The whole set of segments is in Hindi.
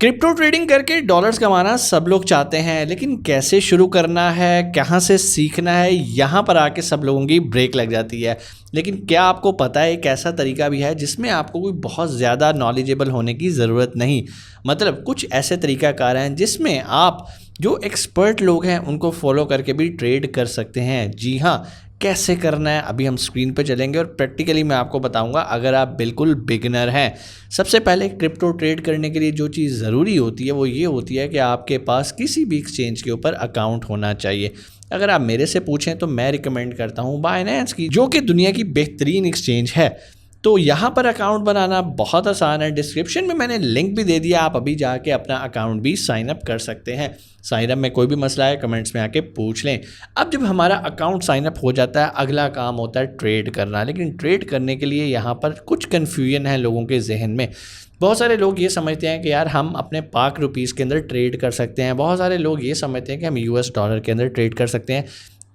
क्रिप्टो ट्रेडिंग करके डॉलर्स कमाना सब लोग चाहते हैं, लेकिन कैसे शुरू करना है, कहाँ से सीखना है, यहाँ पर आके सब लोगों की ब्रेक लग जाती है। लेकिन क्या आपको पता है एक ऐसा तरीका भी है जिसमें आपको कोई बहुत ज़्यादा नॉलेजेबल होने की ज़रूरत नहीं। मतलब कुछ ऐसे तरीकाकार हैं जिसमें आप जो एक्सपर्ट लोग हैं उनको फॉलो करके भी ट्रेड कर सकते हैं। जी हाँ, कैसे करना है अभी हम स्क्रीन पे चलेंगे और प्रैक्टिकली मैं आपको बताऊंगा अगर आप बिल्कुल बिगिनर हैं। सबसे पहले क्रिप्टो ट्रेड करने के लिए जो चीज़ ज़रूरी होती है वो ये होती है कि आपके पास किसी भी एक्सचेंज के ऊपर अकाउंट होना चाहिए। अगर आप मेरे से पूछें तो मैं रिकमेंड करता हूँ बाइनेंस की, जो कि दुनिया की बेहतरीन एक्सचेंज है। तो यहाँ पर अकाउंट बनाना बहुत आसान है। डिस्क्रिप्शन में मैंने लिंक भी दे दिया, आप अभी जाके अपना अकाउंट भी साइन अप कर सकते हैं। साइन अप में कोई भी मसला है कमेंट्स में आके पूछ लें। अब जब हमारा अकाउंट साइन अप हो जाता है, अगला काम होता है ट्रेड करना। लेकिन ट्रेड करने के लिए यहाँ पर कुछ कन्फ्यूजन है लोगों के जहन में। बहुत सारे लोग ये समझते हैं कि यार हम अपने पाक रुपीज़ के अंदर ट्रेड कर सकते हैं। बहुत सारे लोग ये समझते हैं कि हम यूएस डॉलर के अंदर ट्रेड कर सकते हैं।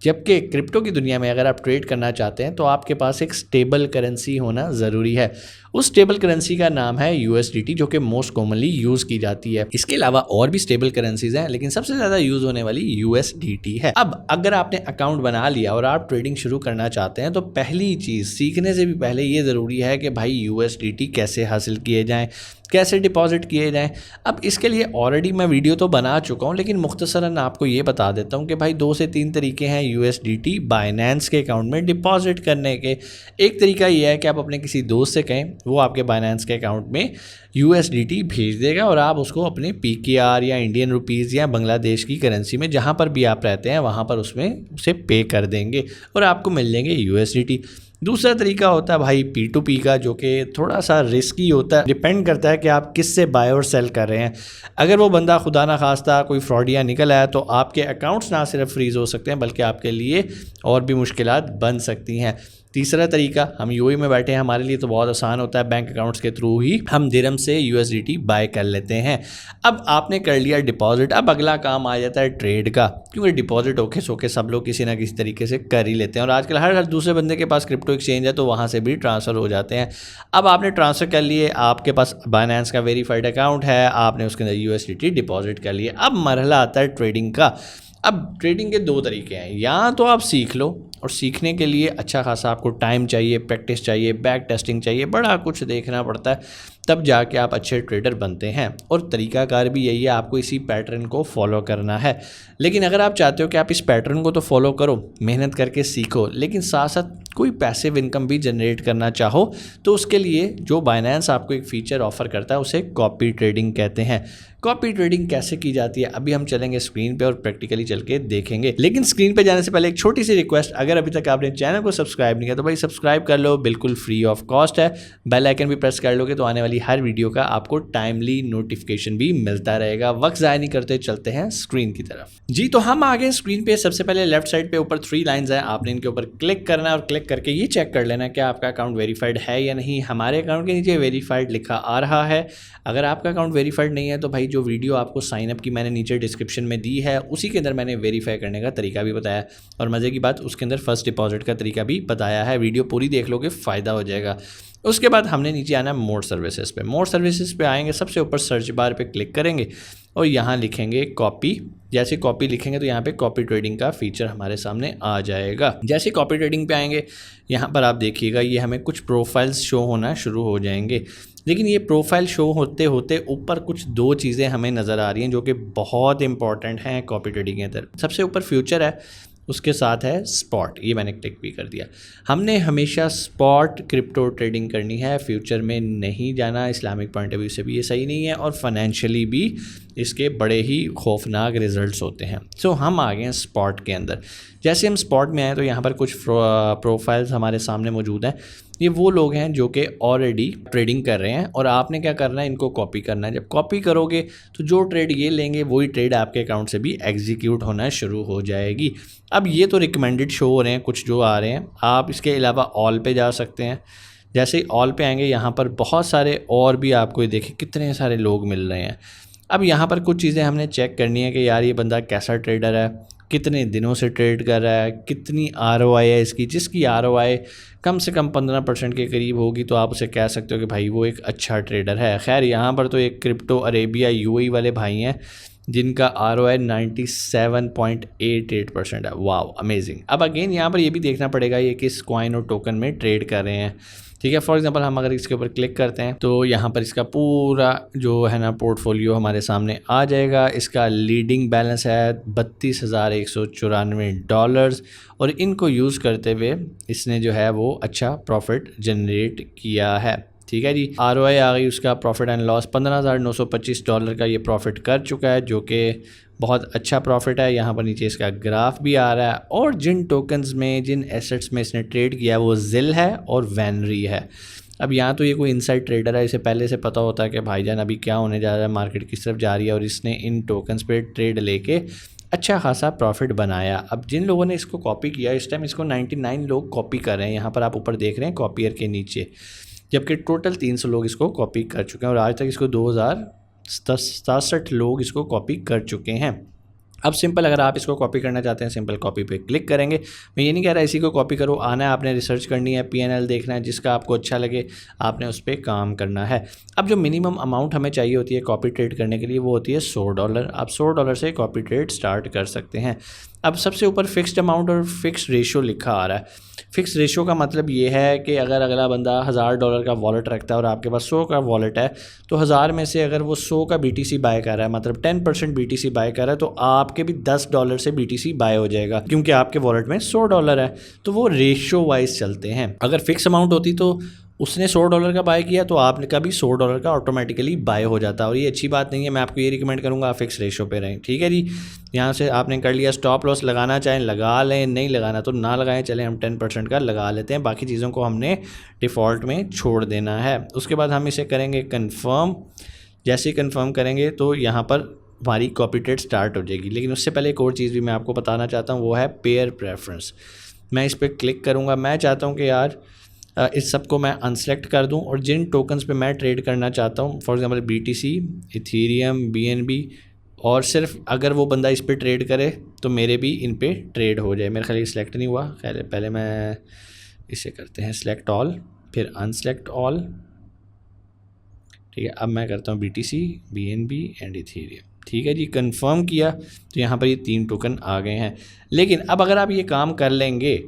जबकि क्रिप्टो की दुनिया में अगर आप ट्रेड करना चाहते हैं तो आपके पास एक स्टेबल करेंसी होना ज़रूरी है। उस स्टेबल करेंसी का नाम है यूएसडीटी, जो कि मोस्ट कॉमनली यूज़ की जाती है। इसके अलावा और भी स्टेबल करेंसीज हैं, लेकिन सबसे ज़्यादा यूज़ होने वाली यूएसडीटी है। अब अगर आपने अकाउंट बना लिया और आप ट्रेडिंग शुरू करना चाहते हैं तो पहली चीज़ सीखने से भी पहले ये ज़रूरी है कि भाई यूएसडीटी कैसे हासिल किए जाएँ, कैसे डिपॉजिट किए जाएं। अब इसके लिए ऑलरेडी मैं वीडियो तो बना चुका हूं, लेकिन मुख्तसरन आपको ये बता देता हूं कि भाई 2 से 3 तरीके हैं यूएसडीटी बाइनेंस के अकाउंट में डिपॉजिट करने के। एक तरीका ये है कि आप अपने किसी दोस्त से कहें, वो आपके बाइनेंस के अकाउंट में यूएसडीटी भेज देगा और आप उसको अपने पीकेआर या इंडियन रुपीज़ या बांग्लादेश की करेंसी में जहाँ पर भी आप रहते हैं वहाँ पर उसमें उसे पे कर देंगे और आपको मिल जाएंगे यूएसडीटी। दूसरा तरीका होता है भाई P2P का, जो कि थोड़ा सा रिस्की होता है। डिपेंड करता है कि आप किस से बाय और सेल कर रहे हैं। अगर वो बंदा खुदा ना खास्ता कोई फ्रॉडिया निकल आया तो आपके अकाउंट्स ना सिर्फ फ्रीज़ हो सकते हैं बल्कि आपके लिए और भी मुश्किलात बन सकती हैं। तीसरा तरीका, हम यूएई में बैठे हैं, हमारे लिए तो बहुत आसान होता है, बैंक अकाउंट्स के थ्रू ही हम दिरहम से यूएसडीटी बाय कर लेते हैं। अब आपने कर लिया डिपॉजिट, अब अगला काम आ जाता है ट्रेड का, क्योंकि डिपॉजिट ओके सोके सब लोग किसी ना किसी तरीके से कर ही लेते हैं और आजकल हर दूसरे बंदे के पास क्रिप्टो एक्सचेंज है तो वहाँ से भी ट्रांसफ़र हो जाते हैं। अब आपने ट्रांसफ़र कर लिए, आपके पास बाइनेंस का वेरीफाइड अकाउंट है, आपने उसके अंदर यूएसडीटी डिपॉजिट कर लिए। अब मरहला आता है ट्रेडिंग का। अब ट्रेडिंग के 2 तरीके हैं, या तो आप सीख लो और सीखने के लिए अच्छा खासा आपको टाइम चाहिए, प्रैक्टिस चाहिए, बैक टेस्टिंग चाहिए, बड़ा कुछ देखना पड़ता है, तब जाके आप अच्छे ट्रेडर बनते हैं। और तरीकाकार भी यही है, आपको इसी पैटर्न को फॉलो करना है। लेकिन अगर आप चाहते हो कि आप इस पैटर्न को तो फॉलो करो, मेहनत करके सीखो, लेकिन साथ साथ कोई पैसिव इनकम भी जनरेट करना चाहो, तो उसके लिए जो बाइनेंस आपको एक फ़ीचर ऑफर करता है उसे कॉपी ट्रेडिंग कहते हैं। कॉपी ट्रेडिंग कैसे की जाती है अभी हम चलेंगे स्क्रीन पे और प्रैक्टिकली चल के देखेंगे। लेकिन स्क्रीन पे जाने से पहले एक छोटी सी रिक्वेस्ट, अगर अभी तक आपने चैनल को सब्सक्राइब नहीं किया तो भाई सब्सक्राइब कर लो, बिल्कुल फ्री ऑफ कॉस्ट है। बेल आइकन भी प्रेस कर लोगे तो आने वाली हर वीडियो का आपको टाइमली नोटिफिकेशन भी मिलता रहेगा। वक्त ज़ाया नहीं करते, चलते हैं स्क्रीन की तरफ। जी, तो हम आ गए स्क्रीन पे। सबसे पहले लेफ्ट साइड पे ऊपर 3 लाइंस हैं, आपने इनके ऊपर क्लिक करना है और क्लिक करके ये चेक कर लेना कि आपका अकाउंट वेरीफाइड है या नहीं। हमारे अकाउंट के नीचे वेरीफाइड लिखा आ रहा है। अगर आपका अकाउंट वेरीफाइड नहीं है तो भाई जो वीडियो आपको साइन अप की मैंने नीचे डिस्क्रिप्शन में दी है उसी के अंदर मैंने वेरीफाई करने का तरीका भी बताया, और मज़े की बात उसके अंदर फर्स्ट डिपॉजिट का तरीका भी बताया है। वीडियो पूरी देख लोगे, फ़ायदा हो जाएगा। उसके बाद हमने नीचे आना है मोर सर्विसेज पे। मोर सर्विसेज पे आएंगे, सबसे ऊपर सर्च बार पे क्लिक करेंगे और यहाँ लिखेंगे कॉपी। जैसे कॉपी लिखेंगे तो यहाँ पे कॉपी ट्रेडिंग का फीचर हमारे सामने आ जाएगा। जैसे कॉपी ट्रेडिंग पे आएंगे, यहाँ पर आप देखिएगा ये हमें कुछ प्रोफाइल्स शो होना शुरू हो जाएंगे। लेकिन ये प्रोफाइल शो होते होते ऊपर कुछ 2 चीज़ें हमें नज़र आ रही हैं जो कि बहुत इंपॉर्टेंट हैं कॉपी ट्रेडिंग के अंदर। सबसे ऊपर फ्यूचर है, उसके साथ है स्पॉट, ये मैंने टिक भी कर दिया। हमने हमेशा स्पॉट क्रिप्टो ट्रेडिंग करनी है, फ्यूचर में नहीं जाना। इस्लामिक पॉइंट ऑफ व्यू से भी ये सही नहीं है और फाइनेंशियली भी इसके बड़े ही खौफनाक रिजल्ट्स होते हैं। सो हम आ गए हैं स्पॉट के अंदर। जैसे हम स्पॉट में आए तो यहाँ पर कुछ प्रोफाइल्स हमारे सामने मौजूद हैं। ये वो लोग हैं जो कि ऑलरेडी ट्रेडिंग कर रहे हैं और आपने क्या करना है, इनको कॉपी करना है। जब कॉपी करोगे तो जो ट्रेड ये लेंगे वही ट्रेड आपके अकाउंट से भी एग्जीक्यूट होना शुरू हो जाएगी। अब ये तो रिकमेंडेड शो हो रहे हैं कुछ जो आ रहे हैं, आप इसके अलावा ऑल पे जा सकते हैं। जैसे ही ऑल पे आएंगे यहाँ पर बहुत सारे और भी आपको देखें कितने सारे लोग मिल रहे हैं। अब यहाँ पर कुछ चीज़ें हमने चेक करनी है कि यार ये बंदा कैसा ट्रेडर है, कितने दिनों से ट्रेड कर रहा है, कितनी ROI है इसकी। जिसकी ROI कम से कम 15% के करीब होगी तो आप उसे कह सकते हो कि भाई वो एक अच्छा ट्रेडर है। खैर यहाँ पर तो एक क्रिप्टो अरेबिया UAE वाले भाई हैं जिनका ROI 97.88% है। Wow, amazing. अब अगेन यहाँ पर ये भी देखना पड़ेगा ये किस कॉइन और टोकन में ट्रेड कर रहे हैं, ठीक है। फॉर एग्जांपल हम अगर इसके ऊपर क्लिक करते हैं तो यहाँ पर इसका पूरा जो है ना पोर्टफोलियो हमारे सामने आ जाएगा। इसका लीडिंग बैलेंस है $32,194 और इनको यूज़ करते हुए इसने जो है वो अच्छा प्रॉफिट जनरेट किया है, ठीक है जी। ROI आ गई उसका, प्रॉफिट एंड लॉस $15,925 का ये प्रॉफिट कर चुका है, जो कि बहुत अच्छा प्रॉफिट है। यहाँ पर नीचे इसका ग्राफ भी आ रहा है और जिन टोकन्स में, जिन एसेट्स में इसने ट्रेड किया वो ZIL है और वेनरी है। अब यहाँ तो ये कोई इनसाइड ट्रेडर है, इसे पहले से पता होता है कि भाईजान अभी क्या होने जा रहा है, मार्केट किस तरफ जा रही है, और इसने इन टोकन्स पे ट्रेड लेके अच्छा खासा प्रॉफिट बनाया। अब जिन लोगों ने इसको कॉपी किया, इस टाइम इसको 99 लोग कॉपी कर रहे हैं। यहाँ पर आप ऊपर देख रहे हैं कॉपियर के नीचे, जबकि टोटल 300 लोग इसको कॉपी कर चुके हैं और आज तक इसको 2067 लोग इसको कॉपी कर चुके हैं। अब सिंपल, अगर आप इसको कॉपी करना चाहते हैं सिंपल कॉपी पे क्लिक करेंगे। मैं ये नहीं कह रहा इसी को कॉपी करो, आना है आपने रिसर्च करनी है, PNL देखना है, जिसका आपको अच्छा लगे आपने उस पर काम करना है। अब जो मिनिमम अमाउंट हमें चाहिए होती है कॉपी ट्रेड करने के लिए वो होती है $100। आप $100 से कॉपी ट्रेड स्टार्ट कर सकते हैं। अब सबसे ऊपर फिक्स्ड अमाउंट और फिक्स्ड रेशो लिखा आ रहा है। फिक्स रेशो का मतलब ये है कि अगर अगला बंदा $1000 का वॉलेट रखता है और आपके पास 100 का वॉलेट है तो 1000 में से अगर वो 100 का BTC बाय कर रहा है, मतलब 10% BTC बाय कर रहा है, तो आपके भी $10 से BTC बाय हो जाएगा क्योंकि आपके वॉलेट में $100 है। तो वो रेशो वाइज चलते हैं। अगर फिक्स अमाउंट होती तो उसने $100 का बाय किया तो आपने का भी $100 का ऑटोमेटिकली बाय हो जाता है, और ये अच्छी बात नहीं है। मैं आपको ये रिकमेंड करूँगा आप फिक्स रेशो पे रहें, ठीक है जी। यहाँ से आपने कर लिया, स्टॉप लॉस लगाना चाहें लगा लें, नहीं लगाना तो ना लगाएं। चलें हम 10% का लगा लेते हैं, बाकी चीज़ों को हमने डिफ़ॉल्ट में छोड़ देना है। उसके बाद हम इसे करेंगे कन्फर्म। जैसे ही कन्फर्म करेंगे तो यहाँ पर हमारी कॉपी ट्रेड स्टार्ट हो जाएगी। लेकिन उससे पहले एक और चीज़ भी मैं आपको बताना चाहता हूँ, वो है पेयर प्रेफरेंस। मैं इस पर क्लिक करूँगा। मैं चाहता हूँ कि यार इस सब को मैं अनसेलेक्ट कर दूं और जिन टोकन्स पे मैं ट्रेड करना चाहता हूं, for example BTC, Ethereum, BNB, और सिर्फ अगर वो बंदा इस पे ट्रेड करे तो मेरे भी इन पे ट्रेड हो जाए। मेरे ख्याल ये सिलेक्ट नहीं हुआ, खैर पहले मैं इसे करते हैं सिलेक्ट ऑल, फिर अनसेलेक्ट ऑल, ठीक है। अब मैं करता हूँ BTC, BNB एंड इथीरियम, ठीक है जी। कंफर्म किया तो यहाँ पर ये 3 टोकन आ गए हैं। लेकिन अब अगर आप ये काम कर लेंगे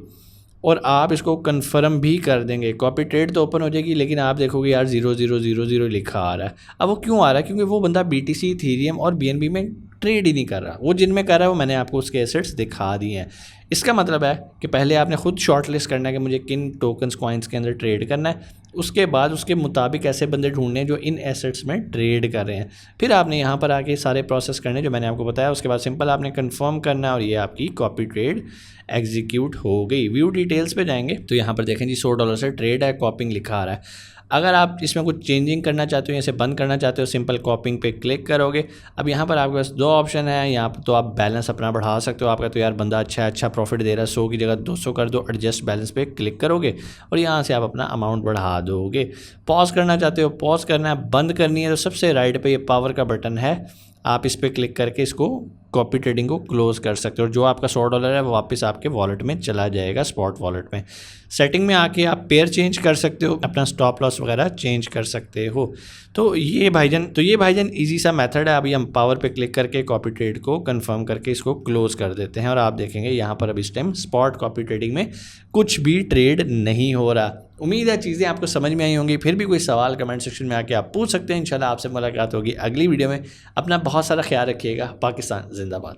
और आप इसको कन्फर्म भी कर देंगे, कॉपी ट्रेड तो ओपन हो जाएगी, लेकिन आप देखोगे यार 0000 लिखा आ रहा है। अब वो क्यों आ रहा है? क्योंकि वो बंदा BTC, इथीरियम और BNB में ट्रेड ही नहीं कर रहा। वो जिनमें कर रहा है वो मैंने आपको उसके एसेट्स दिखा दिए हैं। इसका मतलब है कि पहले आपने खुद शॉर्ट लिस्ट करना है कि मुझे किन टोकन्स कॉइन्स के अंदर ट्रेड करना है, उसके बाद उसके मुताबिक ऐसे बंदे ढूंढने हैं जो इन एसेट्स में ट्रेड कर रहे हैं। फिर आपने यहाँ पर आके सारे प्रोसेस करने जो मैंने आपको बताया। उसके बाद सिंपल आपने कंफर्म करना है और ये आपकी कॉपी ट्रेड एग्जीक्यूट हो गई। व्यू डिटेल्स पे जाएंगे तो यहाँ पर देखें जी $100 से ट्रेड है, कॉपिंग लिखा आ रहा है। अगर आप इसमें कुछ चेंजिंग करना चाहते हो, इसे बंद करना चाहते हो, सिंपल कॉपिंग पे क्लिक करोगे। अब यहाँ पर आपके पास 2 ऑप्शन है। यहाँ पर तो आप बैलेंस अपना बढ़ा सकते हो। आपका तो यार बंदा अच्छा प्रॉफिट दे रहा है, 100 की जगह 200 कर दो, एडजस्ट बैलेंस पे क्लिक करोगे और यहाँ से आप अपना अमाउंट बढ़ा दोगे। पॉज करना चाहते हो, पॉज करना है, बंद करनी है तो सबसे राइट पे ये पावर का बटन है, आप इस पर क्लिक करके इसको कॉपी ट्रेडिंग को क्लोज कर सकते हो और जो आपका $100 है वो वापस आपके वॉलेट में चला जाएगा, स्पॉट वॉलेट में। सेटिंग में आके आप पेयर चेंज कर सकते हो, अपना स्टॉप लॉस वगैरह चेंज कर सकते हो। तो ये भाईजान इजी सा मेथड है। अभी हम पावर पे क्लिक करके कॉपी ट्रेड को कंफर्म करके इसको क्लोज कर देते हैं और आप देखेंगे यहाँ पर अब इस टाइम स्पॉट कॉपी ट्रेडिंग में कुछ भी ट्रेड नहीं हो रहा। उम्मीद है चीज़ें आपको समझ में आई होंगी। फिर भी कोई सवाल कमेंट सेक्शन में आके आप पूछ सकते हैं। इंशाल्लाह आपसे मुलाकात होगी अगली वीडियो में। अपना बहुत सारा ख्याल रखिएगा। पाकिस्तान जिंदाबाद।